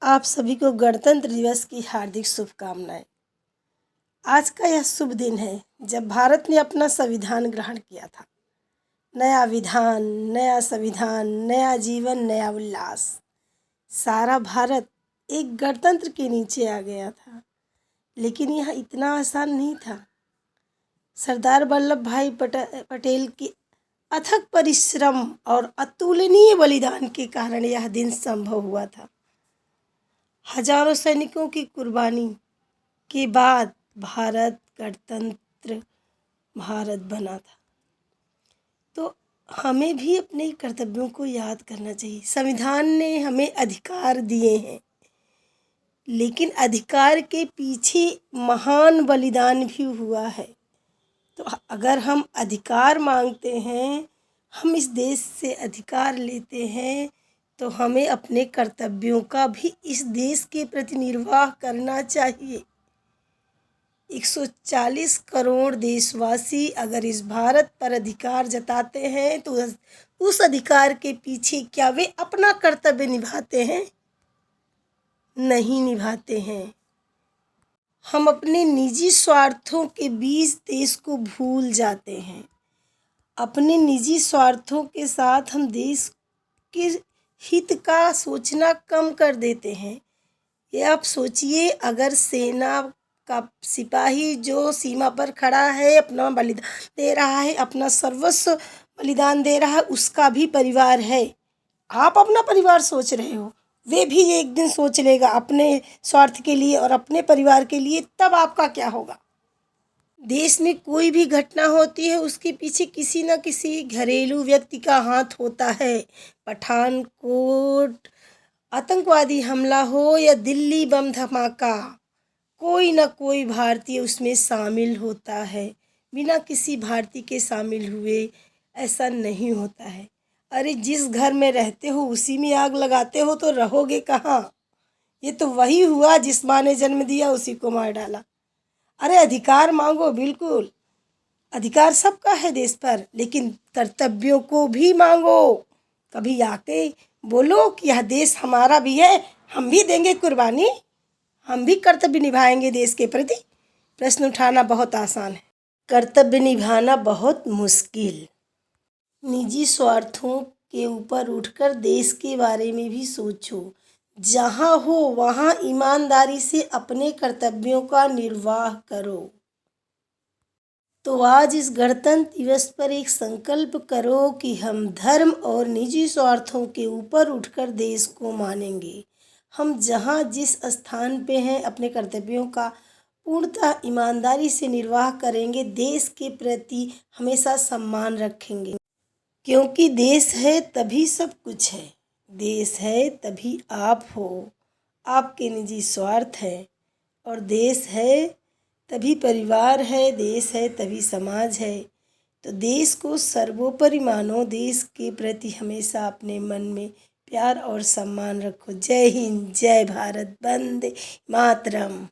आप सभी को गणतंत्र दिवस की हार्दिक शुभकामनाएं। आज का यह शुभ दिन है जब भारत ने अपना संविधान ग्रहण किया था। नया विधान, नया संविधान, नया जीवन, नया उल्लास। सारा भारत एक गणतंत्र के नीचे आ गया था, लेकिन यह इतना आसान नहीं था। सरदार वल्लभ भाई पटेल के अथक परिश्रम और अतुलनीय बलिदान के कारण यह दिन संभव हुआ था। हजारों सैनिकों की कुर्बानी के बाद भारत गणतंत्र भारत बना था। तो हमें भी अपने कर्तव्यों को याद करना चाहिए। संविधान ने हमें अधिकार दिए हैं, लेकिन अधिकार के पीछे महान बलिदान भी हुआ है। तो अगर हम अधिकार मांगते हैं, हम इस देश से अधिकार लेते हैं, तो हमें अपने कर्तव्यों का भी इस देश के प्रति निर्वाह करना चाहिए। 140 करोड़ देशवासी अगर इस भारत पर अधिकार जताते हैं, तो उस अधिकार के पीछे क्या वे अपना कर्तव्य निभाते हैं? नहीं निभाते हैं। हम अपने निजी स्वार्थों के बीच देश को भूल जाते हैं। अपने निजी स्वार्थों के साथ हम देश के हित का सोचना कम कर देते हैं। ये आप सोचिए, अगर सेना का सिपाही जो सीमा पर खड़ा है, अपना बलिदान दे रहा है, अपना सर्वस्व बलिदान दे रहा है, उसका भी परिवार है। आप अपना परिवार सोच रहे हो, वे भी एक दिन सोच लेगा अपने स्वार्थ के लिए और अपने परिवार के लिए, तब आपका क्या होगा? देश में कोई भी घटना होती है, उसके पीछे किसी न किसी घरेलू व्यक्ति का हाथ होता है। पठानकोट आतंकवादी हमला हो या दिल्ली बम धमाका, कोई ना कोई भारतीय उसमें शामिल होता है। बिना किसी भारतीय के शामिल हुए ऐसा नहीं होता है। अरे जिस घर में रहते हो उसी में आग लगाते हो तो रहोगे कहाँ? ये तो वही हुआ जिस माँ ने जन्म दिया उसी को मार डाला। अरे अधिकार मांगो, बिल्कुल अधिकार सबका है देश पर, लेकिन कर्तव्यों को भी मांगो। कभी आके बोलो कि यह देश हमारा भी है, हम भी देंगे कुर्बानी, हम भी कर्तव्य निभाएंगे देश के प्रति। प्रश्न उठाना बहुत आसान है, कर्तव्य निभाना बहुत मुश्किल। निजी स्वार्थों के ऊपर उठकर देश के बारे में भी सोचो। जहाँ हो वहाँ ईमानदारी से अपने कर्तव्यों का निर्वाह करो। तो आज इस गणतंत्र दिवस पर एक संकल्प करो कि हम धर्म और निजी स्वार्थों के ऊपर उठकर देश को मानेंगे। हम जहाँ जिस स्थान पे हैं, अपने कर्तव्यों का पूर्णतः ईमानदारी से निर्वाह करेंगे, देश के प्रति हमेशा सम्मान रखेंगे। क्योंकि देश है तभी सब कुछ है, देश है तभी आप हो। आपके निजी स्वार्थ है, और देश है तभी परिवार है, देश है तभी समाज है। तो देश को सर्वोपरि मानो, देश के प्रति हमेशा अपने मन में प्यार और सम्मान रखो। जय हिंद, जय भारत, वंदे मातरम।